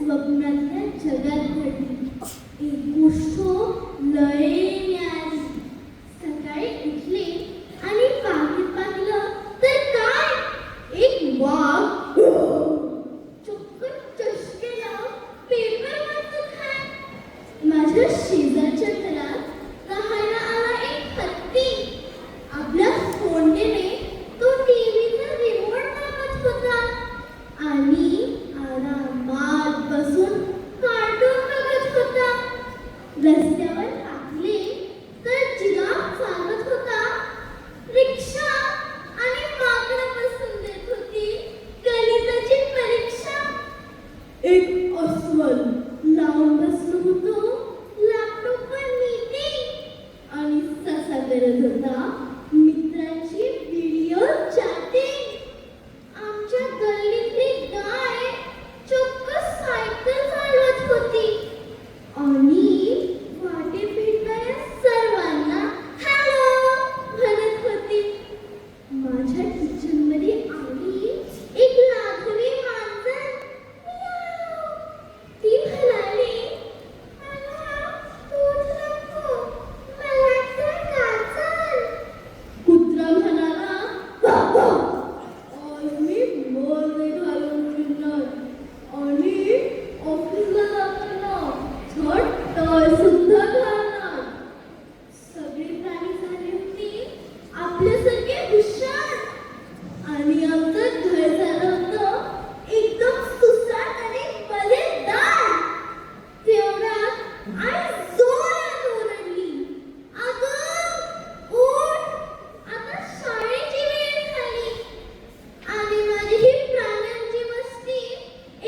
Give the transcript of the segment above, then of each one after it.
स्वप्नातल्या जगात घडली एक गोष्ट लय न्यारी. सकाळी उठले आणि पाकीट पाहिलं तर काय, एक वाघ चक्क चष्केला पेपर वाचत आहे. माझ्या शेजारच्या घरात राहायला आला एक हत्ती. आपल्या फोनने तो टीव्हीचा रिमोट दाबत होता आणि आरामात बसून कार्टून बघत होता. रस्त्यावर टाकले तर जिराफ चालत होता. रिक्षा आणि माकडं बसून देत होती गणिताची परीक्षा. एक अस्वल लावून बसलो होतो लॅपटॉपवर मीटिंग आणि ससा करत होता मित्रांची व्हिडिओ चॅटिंग. आमच्या गल्लीतली गाय चक्क सायकल चालवत होती आणि वाटे भेटणाऱ्या सर्वांना हॅलो म्हणत होती. माझ्या किचनमध्ये आली एक लाघवी मांजर. मियाव. ती म्हणाली, मला दूध नको, मला तर काजल. कुत्रा म्हणाला, आज मी मोजे घालून फिरणार आणि ऑफिसला जाताना छट सुद्धा घालणार. सगळे प्राणी झाले होते आपल्यासारखे हुशार आणि आमचं घर झालं होतं एकदम सुसाट आणि मजेदार. तेवढ्यात आई जोरात ओरडली, अगं उठ, आता शाळेची वेळ झाली. आणि माझी ही प्राण्यांची वस्ती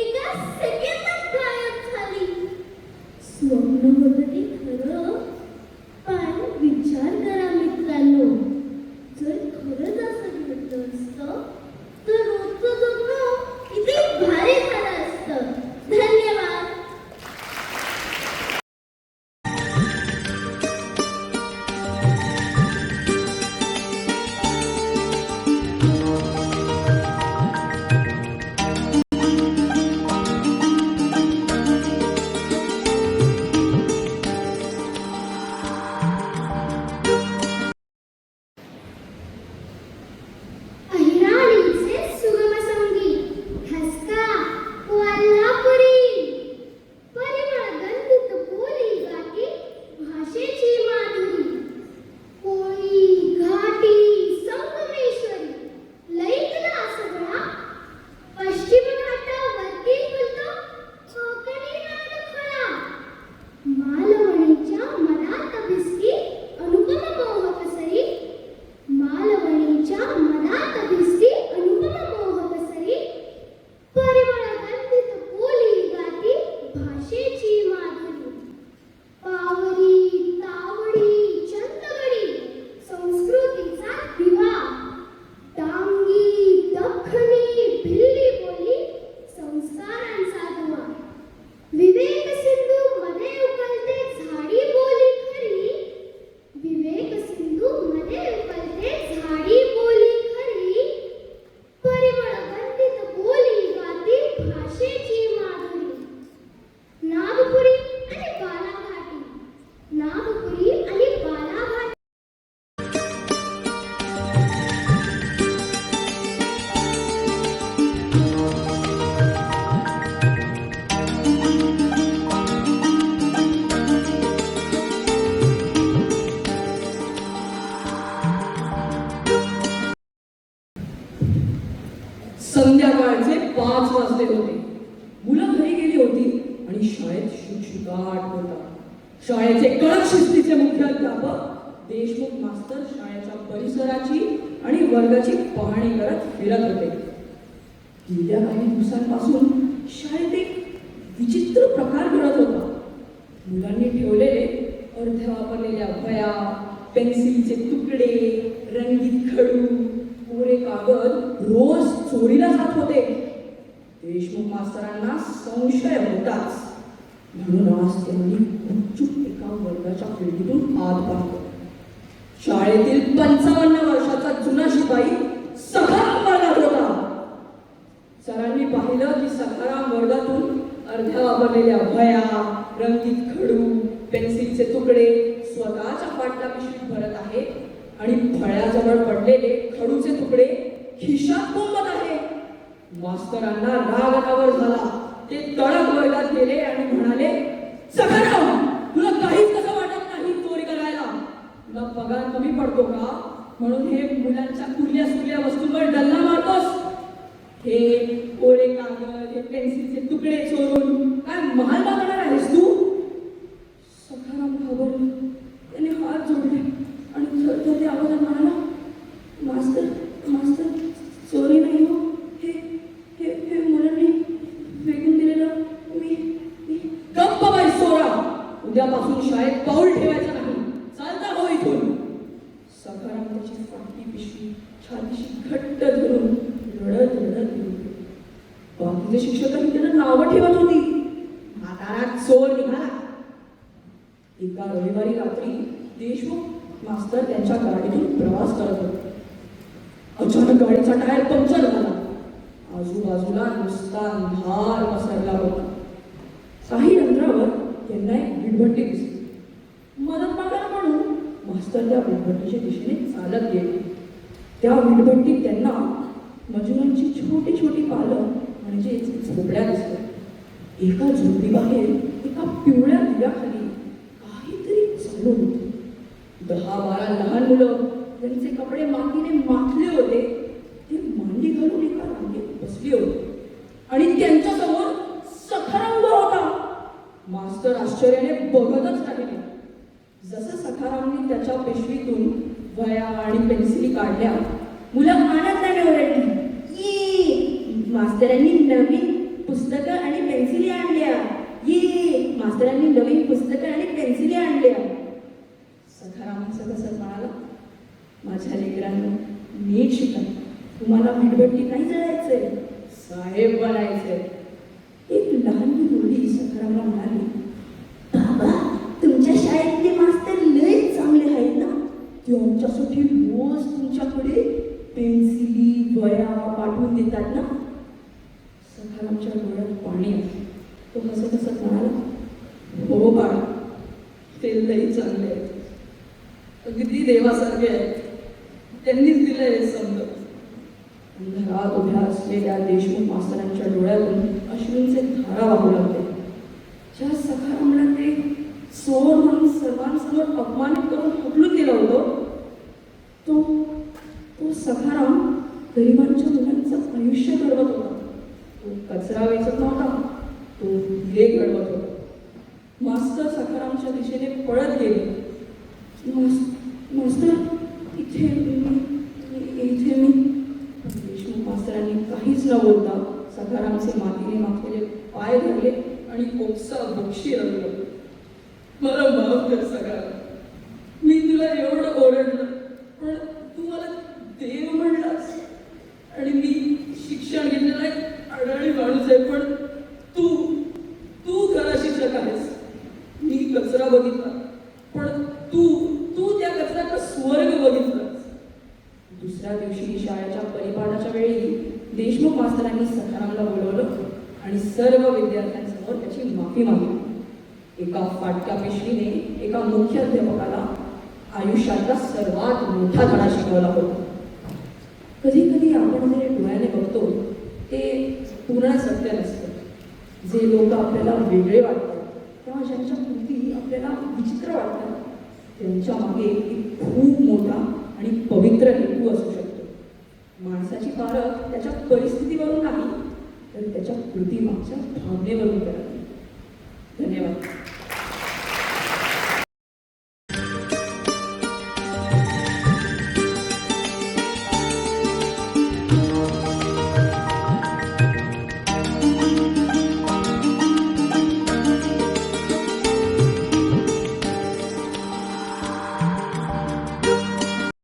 एका सेकंदात गायब झाली. स्वप्न होतं ते खरं, पण विचार करा मित्रांनो, जर खरंच असं घडलं असतं तर रोजचं जगणं किती भारी झालं असतं. धन्यवाद. अहिराणीचे सुगम संगीत ठसका कोल्हापुरी. परिमळगंधित बोली गाठी भाषेची माधुरी. कोळी घाटी संगमेश्वरी लईतला सगळा. पश्चिम घाटावरती फुलतो कोकणी नाडखळा. मालवणीच्या मनात भिसकी अनुपम मोहक सरी. मालवणीच्या मनात भिसकी अनुपम मोहक सरी. परिमळगंधित बोली गाठी भाषेची माधुरी. पावरी तावडी चंदगडी संस्कृतीचा दिवा. डांगी दख्खनी भिल्ली बोली संस्कारांचा दुवा. विवेक सिंधू मध्ये उकलते झाडी बोली खरी. विवेक सिंधू मध्ये उकलते झाडी बोली खरी. परिमळगंधित बोली गाती भाषेची माधुरी. नागपुरी आणि बालाघाटी. नागपुरी आणि बालाघाटी. संध्याकाळचे 5 वाजले होते. मुलं घरी गेली होती आणि शाळेत शुकशुकाट होता. शाळेचे कडक शिस्तीचे मुख्याध्यापक देशमुख मास्तर शाळेच्या परिसराची आणि वर्गाची पाहणी करत फिरत होते. गेल्या काही दिवसांपासून शाळेत एक विचित्र प्रकार घडत होता. मुलांनी ठेवलेले अर्ध्या वापरलेल्या वह्या, पेन्सिलचे तुकडे, रंगीत खडू, कोरे कागद रोज चोरीला जात होते. देशमुख मास्तरांना संशय होताच, म्हणून आज त्यांनी गुपचूप एका वर्गाच्या खिडकीतून आत पाहिलं. शाळेतील 55 वर्षाचा जुना शिपाई सखाराम वर्गात होता. सरांनी पाहिलं की सखाराम वर्गातून अर्ध्या वापरलेल्या वह्या, रंगीत खडू, पेन्सिलचे तुकडे स्वतःच्या पाटला पिशवीत भरत आहे आणि फळ्याजवळ पडलेले खडूचे तुकडे खिशात कोंबत आहे. मास्तरांना राग अनावर झाला. ते तडक वर्गात गेले आणि म्हणाले, सखाराम, तुला काहीच कसं वाटत नाही चोरी करायला? तुला पगार कमी पडतो का म्हणून हे मुलांच्या कुरल्या सुरल्या वस्तूंवर डल्ला मारतोस? हे कोरे कागद, हे पेन्सिलचे तुकडे चोरून काय महाल बांधणार आहेस तू? सखाराम घाबरला. त्याने हात जोडले आणि थरथरत्या आवाजात म्हणाला, मास्तर मास्तर, चोरी नाही हो. हे हे हे मुलांनी फेकून दिलेलं मी. गप्प बाई सोरा, उद्यापासून शाळेत पाऊल ठेवायचं नाही. चालता हो इथून. सखाराम त्याची फाटली पिशवी छातीशी घट्ट धरून रडत रडत गेले. बाकीचे शिक्षकांनी त्याला नावं ठेवत होती. म्हातारा चोर निघाला. एका रविवारी रात्री देशमुख मास्तर त्यांच्या गाडीतून प्रवास करत होते. अचानक गाडीचा टायर पंक्चर झाला. आजूबाजूला नुसता अंधार पसरला होता. काही अंतरावर त्यांना एक वीटभट्टी दिसली. मदत मागायला म्हणून मास्तर त्या वीटभट्टीच्या दिशेने चालत गेले. त्या वीटभट्टीत त्यांना मजुरांची छोटी छोटी पालं म्हणजे झोपड्या दिसल्या. एका झोपडीबाहेर एका पिवळ्या दिव्याखाली काहीतरी चालू होते. 10-12 लहान मुलं, त्यांचे कपडे मातीने माखले होते. ते मांडी घालून एका रांगेत बसली होती आणि त्यांच्यासमोर सखाराम उभा होता. मास्तर आश्चर्याने बघतच राहिले. जसं सखारामने त्याच्या पिशवीतून वह्या आणि पेन्सिली काढल्या, मुलं आनंदाने ओरडली, ये, मास्तरांनी नवीन पुस्तकं आणि पेन्सिली आणल्या. ये, मास्तरांनी नवीन पुस्तकं आणि पेन्सिली आणल्या. सखाराम असं कसं म्हणाला, माझ्या लेकरांनो, नीट शिका. तुम्हाला वीटभट्टी नाही जळायचंय, साहेब बनायचंय. एक लहानगी मुलगी सखारामला म्हणाली, बाबा, तुमच्या शाळेतले मास्तर लय चांगले आहेत ना. ते आमच्यासाठी रोज तुमच्याकडे पेन्सिली वह्या पाठवून देतात ना. सखारामच्या डोळ्यात पाणी आलं. तो हसत हसत म्हणाला, हो बाळा, ते लई चांगले आहेत, अगदी देवासारखे आहेत. त्यांनीच दिलं हे समज. घरात उभ्या असलेल्या देशमुख मास्तरांच्या डोळ्यातून अश्रूंचे धारा वाहू लागले. ज्या सखारामला ते चोर म्हणून सर्वांसमोर अपमानित करून हकलून दिलं होतं, तो सखाराम गरिबांच्या मुलांचं आयुष्य घडवत होता. तो कचरा वेचत नव्हता, तो दिवे घडवत होता. मास्तर सखारामच्या दिशेने पळत गेले. मास्तर, इथे मी. देशमुख मास्तरांनी काहीच न बोलता सखारामचे मातीने माखलेले पाय धरले आणि ओक्सा बोक्षी रंगलं. मला माफ कर सखाराम, मी तुला एवढं ओरडलं, पण तू मला देव म्हणलास आणि मी शिक्षण घेतलेला एक अडाणी माणूस आहे, पण तू खरा शिक्षक आहेस. मी कचरा बघितला, पण तू त्या कचऱ्याचा स्वर्ग बघितलास. दुसऱ्या दिवशी शाळेच्या परिपाठाच्या वेळी देशमुख मास्तरांनी सखारामला बोलवलं आणि सर्व विद्यार्थ्यांसमोर त्याची माफी मागितली. एका फाटक्या पिशवीने एका मुख्याध्यापकाला आयुष्यातला सर्वात मोठा धडा शिकवला होता. कधी कधी आपण जे डोळ्याने बघतो ते पूर्ण सत्य नसतं. जे लोक आपल्याला वेगळे वाटतात किंवा ज्यांच्या कृती आपल्याला विचित्र वाटतात, त्यांच्या मागे एक खूप मोठा आणि पवित्र हेतू असू शकतो. माणसाची पारख त्याच्या परिस्थितीवरून नाही, तर त्याच्या कृतीमागच्या भावनेवरून करतात.